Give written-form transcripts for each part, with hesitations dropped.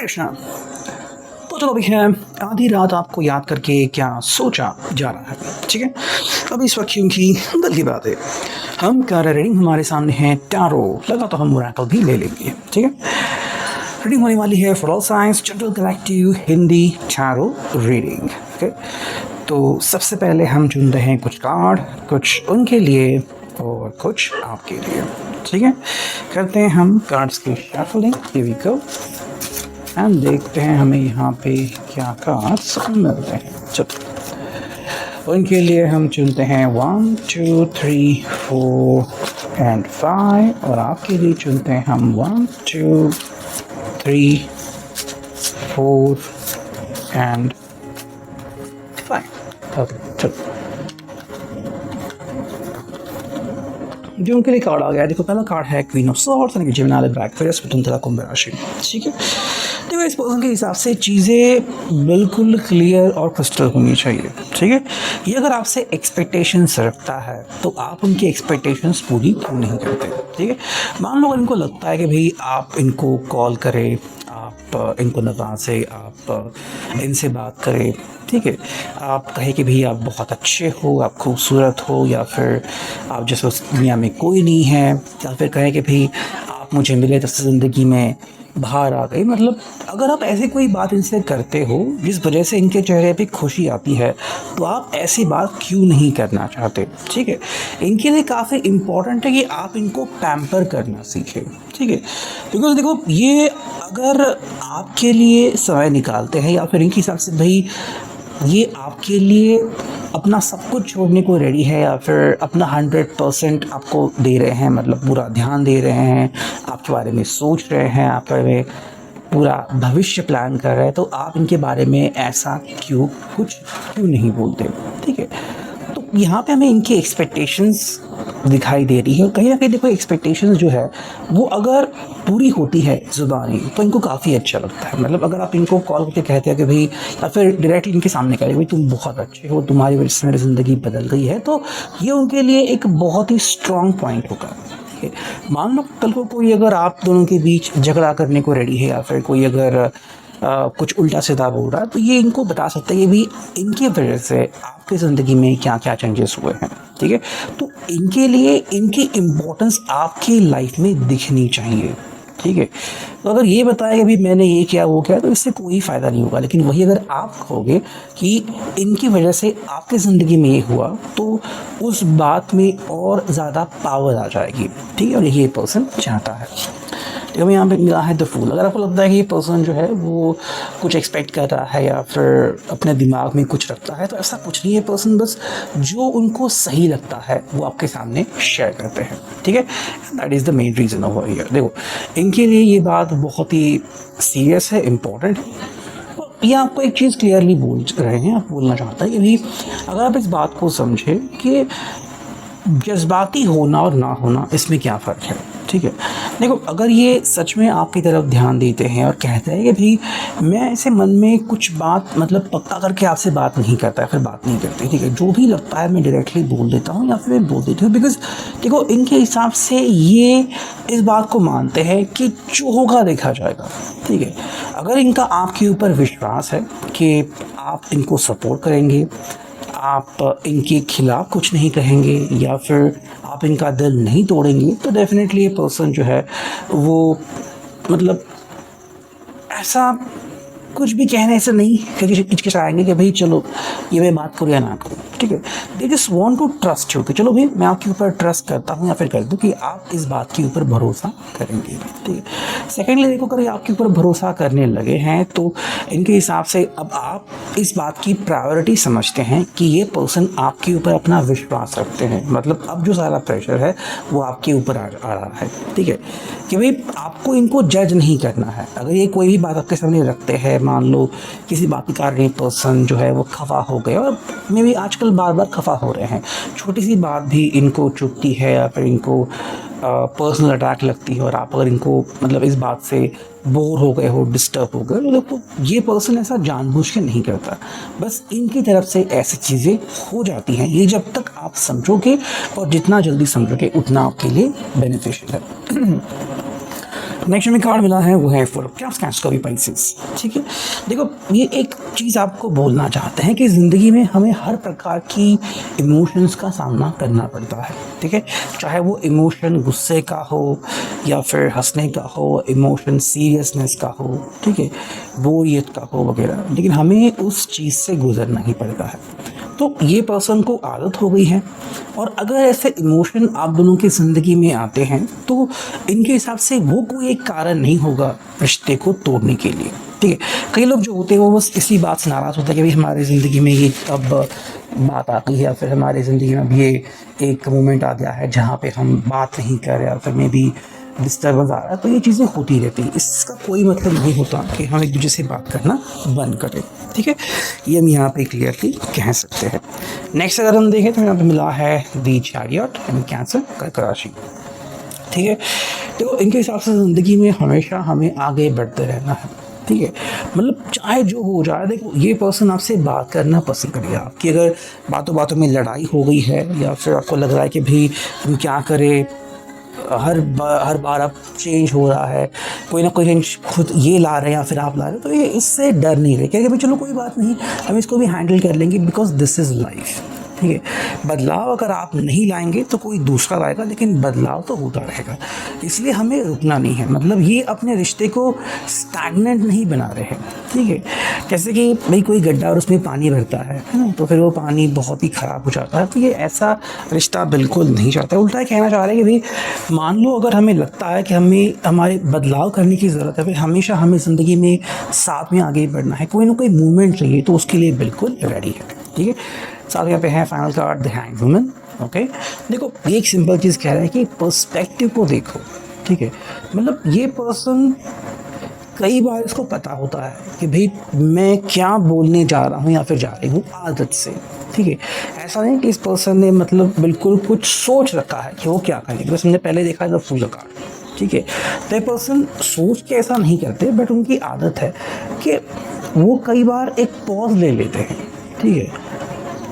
कृष्णा। तो चलो अभी है आधी रात आपको याद करके क्या सोचा जा रहा है, ठीक है। अभी इस वक्त क्योंकि दिल की बात है, हम कर रीडिंग हमारे सामने है टैरो, लगा तो हम ओरेकल भी ले लेंगे, ठीक है। रीडिंग होने वाली है for all science general collective Hindi tarot reading, okay. तो सबसे पहले हम चुन रहे हैं कुछ कार्ड, कुछ उनके लिए और कुछ आपके लिए, ठीक है। करते हैं हम कार्ड्स की shuffling, here we go, and देखते हैं हमें यहाँ पे क्या कार्ड्स मिलते हैं। चलो उनके लिए हम चुनते हैं 1 2 3 4 एंड 5, और आपके लिए चुनते हैं हम 1 2 3 4 एंड 5। ओके, चलो जो उनके लिए कार्ड आ गया, देखो पहला कार्ड है क्वीन ऑफ सॉर्ड्स यानी कि जेमिनी ब्लैक फेस वसुंधरा कुंभ राशि, ठीक है। देखो इस पर्सन के हिसाब से चीज़ें बिल्कुल क्लियर और क्रिस्टल होनी चाहिए, ठीक है। ये अगर आपसे एक्सपेक्टेशंस रखता है तो आप उनकी एक्सपेक्टेशंस पूरी क्यों नहीं करते, ठीक है। मान लो अगर इनको लगता है कि भाई आप इनको कॉल करें, आप इनको नवाजें, आप इनसे बात करें, ठीक है। आप कहे कि भाई आप बहुत अच्छे हो, आप खूबसूरत हो, या फिर आप जैसे उस दुनिया में कोई नहीं है, या फिर कहे कि भाई आप मुझे मिले तो ज़िंदगी में बाहर आ गई। मतलब अगर आप ऐसी कोई बात इनसे करते हो जिस वजह से इनके चेहरे पे खुशी आती है, तो आप ऐसी बात क्यों नहीं करना चाहते, ठीक है। इनके लिए काफ़ी इम्पॉर्टेंट है कि आप इनको पैम्पर करना सीखें, ठीक है। बिकॉज देखो ये अगर आपके लिए समय निकालते हैं, या फिर इनके हिसाब से भाई ये आपके लिए अपना सब कुछ छोड़ने को रेडी है, या फिर अपना 100% आपको दे रहे हैं, मतलब पूरा ध्यान दे रहे हैं, आपके बारे में सोच रहे हैं, आपके बारे में पूरा भविष्य प्लान कर रहे हैं, तो आप इनके बारे में ऐसा क्यों नहीं बोलते, ठीक है। तो यहाँ पे हमें इनकी एक्सपेक्टेशंस दिखाई दे रही है, और कहीं ना कहीं देखो एक्सपेक्टेशंस जो है वो अगर पूरी होती है ज़ुबानी तो इनको काफ़ी अच्छा लगता है। मतलब अगर आप इनको कॉल करके कहते हैं कि भाई, या फिर डायरेक्टली इनके सामने कह रहे भाई तुम बहुत अच्छे हो, तुम्हारी वजह से मेरी ज़िंदगी बदल गई है, तो ये उनके लिए एक बहुत ही स्ट्रॉन्ग पॉइंट होगा। मान लो कल को कोई अगर आप दोनों के बीच झगड़ा करने को रेडी है, या फिर कोई अगर कुछ उल्टा सीधा बोल रहा है, तो ये इनको बता सकता है कि भी इनकी वजह से आपकी ज़िंदगी में क्या क्या चेंजेस हुए हैं, ठीक है। तो इनके लिए इनकी इम्पोर्टेंस आपकी लाइफ में दिखनी चाहिए, ठीक है। तो अगर ये बताया कि भी मैंने ये किया वो किया, तो इससे कोई फ़ायदा नहीं होगा। लेकिन वही अगर आप कहोगे कि इनकी वजह से आपकी ज़िंदगी में ये हुआ, तो उस बात में और ज़्यादा पावर आ जाएगी, ठीक है। और यही ये पर्सन चाहता है। तो हमें यहाँ पे मिला है द फूल। अगर आपको लगता है कि ये पर्सन जो है वो कुछ एक्सपेक्ट कर रहा है, या फिर अपने दिमाग में कुछ रखता है, तो ऐसा कुछ नहीं है। पर्सन बस जो उनको सही लगता है वो आपके सामने शेयर करते हैं, ठीक है। That is the main reason over here. देखो इनके लिए ये बात बहुत ही सीरियस है, इम्पॉर्टेंट है। ये आपको एक चीज़ क्लियरली बोल रहे हैं, आप बोलना चाहता है कि भाई अगर आप इस बात को समझे कि जज्बाती होना और ना होना इसमें क्या फ़र्क है, ठीक है। देखो अगर ये सच में आपकी तरफ ध्यान देते हैं और कहते हैं कि भाई मैं ऐसे मन में कुछ बात मतलब पक्का करके आपसे बात नहीं करता है, फिर बात नहीं करते, ठीक है। जो भी लगता है मैं डायरेक्टली बोल देता हूँ, या फिर मैं बोल देती हूँ, बिकॉज देखो इनके हिसाब से ये इस बात को मानते हैं कि जो होगा देखा जाएगा, ठीक है। अगर इनका आपके ऊपर विश्वास है कि आप इनको सपोर्ट करेंगे, आप इनके खिलाफ कुछ नहीं कहेंगे, या फिर आप इनका दिल नहीं तोड़ेंगे, तो डेफिनेटली ये पर्सन जो है वो मतलब ऐसा कुछ भी कहने से नहीं हिचकिचाएंगे कि भाई चलो ये मैं बात करूँ या ना करूँ, ठीक है। They just want to trust you कि चलो भाई मैं आपके ऊपर ट्रस्ट करता हूँ, या फिर कर दूँ कि आप इस बात के ऊपर भरोसा करेंगे, ठीक है। सेकेंडली देखो अगर आपके ऊपर भरोसा करने लगे हैं, तो इनके हिसाब से अब आप इस बात की प्रायोरिटी समझते हैं कि ये पर्सन आपके ऊपर अपना विश्वास रखते हैं। मतलब अब जो सारा प्रेशर है वो आपके ऊपर आ रहा है, ठीक है, कि भाई आपको इनको जज नहीं करना है। अगर ये कोई भी बात आपके सामने रखते हैं, मान लो किसी बात के कारण पर्सन जो है वो खफा हो गए, और मे भी आजकल बार बार खफा हो रहे हैं, छोटी सी बात भी इनको चुभती है, या फिर इनको पर्सनल अटैक लगती है, और आप अगर इनको मतलब इस बात से बोर हो गए हो, डिस्टर्ब हो गए, तो देखो ये पर्सन ऐसा जानबूझ के नहीं करता, बस इनकी तरफ से ऐसी चीज़ें हो जाती हैं। ये जब तक आप समझोगे, और जितना जल्दी समझोगे उतना आपके लिए बेनिफिशियल है। नेक्स्ट में कार्ड मिला है वो है फुल ऑफ कैप्स का भी पाइसेस। ठीक है, देखो ये एक चीज़ आपको बोलना चाहते हैं कि ज़िंदगी में हमें हर प्रकार की इमोशंस का सामना करना पड़ता है। ठीक है, चाहे वो इमोशन गुस्से का हो या फिर हंसने का हो, इमोशन सीरियसनेस का हो, ठीक है, बोरियत का हो वगैरह, लेकिन हमें उस चीज़ से गुजरना ही पड़ता है। तो ये पर्सन को आदत हो गई है, और अगर ऐसे इमोशन आप दोनों की ज़िंदगी में आते हैं तो इनके हिसाब से वो कोई एक कारण नहीं होगा रिश्ते को तोड़ने के लिए। ठीक है, कई लोग जो होते हैं वो बस इसी बात से नाराज़ होते हैं कि भाई हमारी ज़िंदगी में ये अब बात आ गई है, या फिर हमारी ज़िंदगी में अब ये एक मोमेंट आ गया है जहाँ पे हम बात नहीं कर रहे, या फिर मे बी डिस्टर्बेंस आ रहा है। तो ये चीज़ें होती रहती हैं, इसका कोई मतलब नहीं होता कि हम एक दूसरे से बात करना बंद करें। ठीक है, ये हम यहाँ पे क्लियरली कह सकते हैं। नेक्स्ट अगर हम देखें तो यहाँ पे मिला है दी चैरियट एंड कैंसर कर्क राशि। ठीक है, तो इनके हिसाब से ज़िंदगी में हमेशा हमें आगे बढ़ते रहना है। ठीक है, मतलब चाहे जो हो जाए, देखो ये पर्सन आपसे बात करना पसंद करेगा। आपकी अगर बातों बातों में लड़ाई हो गई है, या फिर आपको लग रहा है कि भाई हम क्या करें, हर बार अब चेंज हो रहा है, कोई ना कोई चेंज खुद ये ला रहे हैं या फिर आप ला रहे हो, तो ये इससे डर नहीं रहे कि भाई चलो कोई बात नहीं, हम इसको भी हैंडल कर लेंगे, बिकॉज दिस इज़ लाइफ। ठीक है, बदलाव अगर आप नहीं लाएंगे तो कोई दूसरा लाएगा, लेकिन बदलाव तो होता रहेगा, इसलिए हमें रुकना नहीं है। मतलब ये अपने रिश्ते को स्टैग्नेंट नहीं बना रहे हैं। ठीक है, जैसे कि भाई कोई गड्ढा और उसमें पानी भरता है ना, तो फिर वो पानी बहुत ही ख़राब हो जाता है। तो ये ऐसा रिश्ता बिल्कुल नहीं चाहता, उल्टा कहना चाह रहे हैं कि भाई मान लो अगर हमें लगता है कि हमें हमारे बदलाव करने की ज़रूरत है, फिर हमेशा हमें ज़िंदगी में साथ में आगे बढ़ना है, कोई ना कोई मूवमेंट चाहिए, तो उसके लिए बिल्कुल रेडी है। ठीक है, साथ यहाँ पे है final card the hanged woman. Okay, देखो ये एक सिंपल चीज़ कह रहा है कि पर्सपेक्टिव को देखो। ठीक है, मतलब ये पर्सन कई बार इसको पता होता है कि भाई मैं क्या बोलने जा रहा हूँ या फिर जा रही हूँ आदत से। ठीक है, ऐसा नहीं कि इस पर्सन ने मतलब बिल्कुल कुछ सोच रखा है कि वो क्या करेंगे, बस हमने पहले देखा है फूल कार्ड। ठीक है, तो ये पर्सन सोच के ऐसा नहीं करते, बट उनकी आदत है कि वो कई बार एक पॉज ले लेते हैं। ठीक है,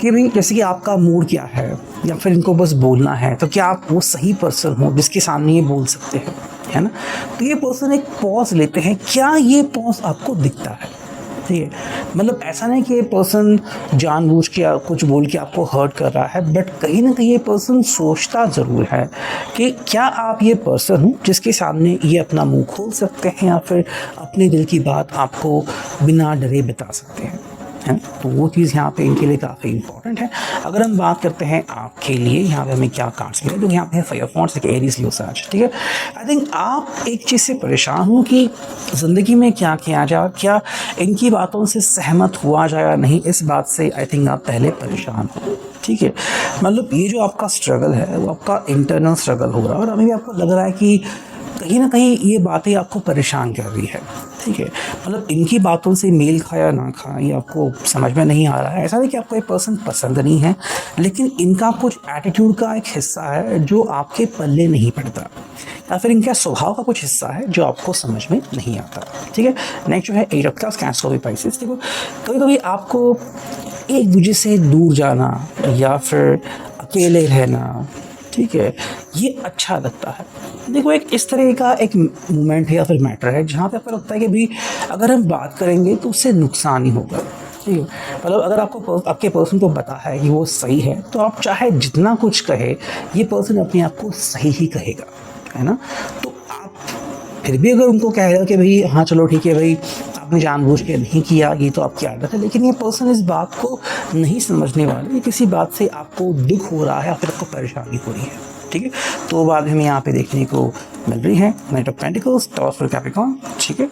कि भाई जैसे कि आपका मूड क्या है, या फिर इनको बस बोलना है, तो क्या आप वो सही पर्सन हो जिसके सामने ये बोल सकते हैं, है ना। तो ये पर्सन एक पॉज लेते हैं, क्या ये पॉज आपको दिखता है। ठीक है, मतलब ऐसा नहीं कि ये पर्सन जानबूझ के कुछ बोल के आपको हर्ट कर रहा है, बट कहीं ना कहीं ये पर्सन सोचता ज़रूर है कि क्या आप ये पर्सन हो जिसके सामने ये अपना मुंह खोल सकते हैं, या फिर अपने दिल की बात आपको बिना डरे बता सकते हैं, है। तो वो चीज़ यहाँ पे इनके लिए काफ़ी इंपॉर्टेंट है। अगर हम बात करते हैं आपके लिए, यहाँ पे हमें क्या कार्ड्स मिले, तो यहाँ पे है फाइव ऑफ वॉन्ड्स, एरीज, लियो, साजिश। ठीक है, आई थिंक आप एक चीज़ से परेशान हो कि ज़िंदगी में क्या किया जाए, क्या इनकी बातों से सहमत हुआ जाए या नहीं, इस बात से आई थिंक आप पहले परेशान हो। ठीक है, मतलब ये जो आपका स्ट्रगल है वो आपका इंटरनल स्ट्रगल हो रहा है, और अभी भी आपको लग रहा है कि कहीं ना कहीं ये बातें आपको परेशान कर रही है। ठीक है, मतलब इनकी बातों से मेल खाया ना खा ये आपको समझ में नहीं आ रहा है। ऐसा नहीं कि आपको एक पर्सन पसंद नहीं है, लेकिन इनका कुछ एटीट्यूड का एक हिस्सा है जो आपके पल्ले नहीं पड़ता, या फिर इनका स्वभाव का कुछ हिस्सा है जो आपको समझ में नहीं आता। ठीक है, नेक्स्ट जो है एट ऑफ कप्स, कैंसर भी पाइसेस। देखो कभी कभी आपको एक दूसरे से दूर जाना या फिर अकेले रहना, ठीक है, ये अच्छा लगता है। देखो एक इस तरह का एक मोमेंट है या फिर मैटर है जहाँ पे आपको लगता है कि भाई अगर हम बात करेंगे तो उससे नुकसान ही होगा। ठीक है, मतलब अगर आपको आपके पर्सन को पता है कि वो सही है, तो आप चाहे जितना कुछ कहे, ये पर्सन अपने आप को सही ही कहेगा, है ना। तो आप फिर भी अगर उनको कह रहे हो कि भाई हाँ चलो ठीक है भाई आपने जानबूझ के नहीं किया, ये तो आपकी आदत है, लेकिन ये पर्सन इस बात को नहीं समझने वाले, किसी बात से आपको दुख हो रहा है या फिर आपको परेशानी हो रही है। ठीक है, तो बाद हमें यहाँ पे देखने को मिल रही है night of pentacles, toss for Capricorn. ठीक है,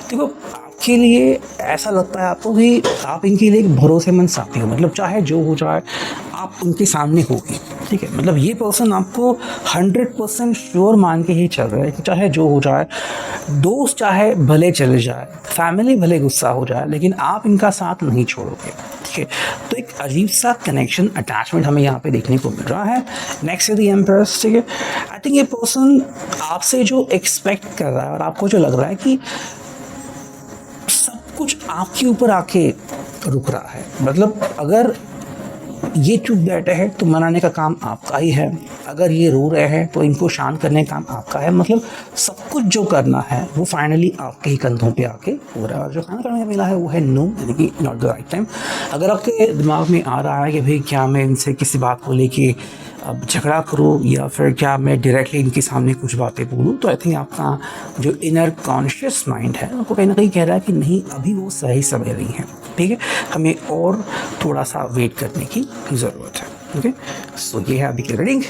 देखो आपके लिए ऐसा लगता है आपको कि आप इनके लिए एक भरोसेमंद साथी हो, मतलब चाहे जो हो जाए आप उनके सामने होगी। ठीक है, मतलब ये पर्सन आपको 100% श्योर मान के ही चल रहा है कि चाहे जो हो जाए, दोस्त चाहे भले चले जाए, फैमिली भले गुस्सा हो जाए, लेकिन आप इनका साथ नहीं छोड़ोगे। ठीक है, तो एक अजीब सा कनेक्शन, अटैचमेंट हमें यहाँ पे देखने को मिल रहा है। नेक्स्ट है द एम्प्रेस। ठीक है, आई थिंक ये पर्सन आपसे जो एक्सपेक्ट कर रहा है और आपको जो लग रहा है कि सब कुछ आपके ऊपर आके रुक रहा है, मतलब अगर ये चुप बैठे हैं तो मनाने का काम आपका ही है, अगर ये रो रहे हैं तो इनको शांत करने का काम आपका है। मतलब सब कुछ जो करना है वो फाइनली आपके ही कंधों पे आके हो रहा है। जो खाना करने का मिला है वो है नो, यानी कि नॉट द राइट टाइम। अगर आपके दिमाग में आ रहा है कि भाई क्या मैं इनसे किसी बात को लेके अब झगड़ा करूँ या फिर क्या मैं डायरेक्टली इनके सामने कुछ बातें बोलूँ, तो आई थिंक आपका जो इनर कॉन्शियस माइंड है आपको कहीं ना कहीं कह रहा है कि नहीं, अभी वो सही समय नहीं है। ठीक है, हमें और थोड़ा सा वेट करने की ज़रूरत है। ओके, सो ये है अभी की reading.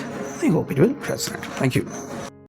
I hope it will resonate. Thank you.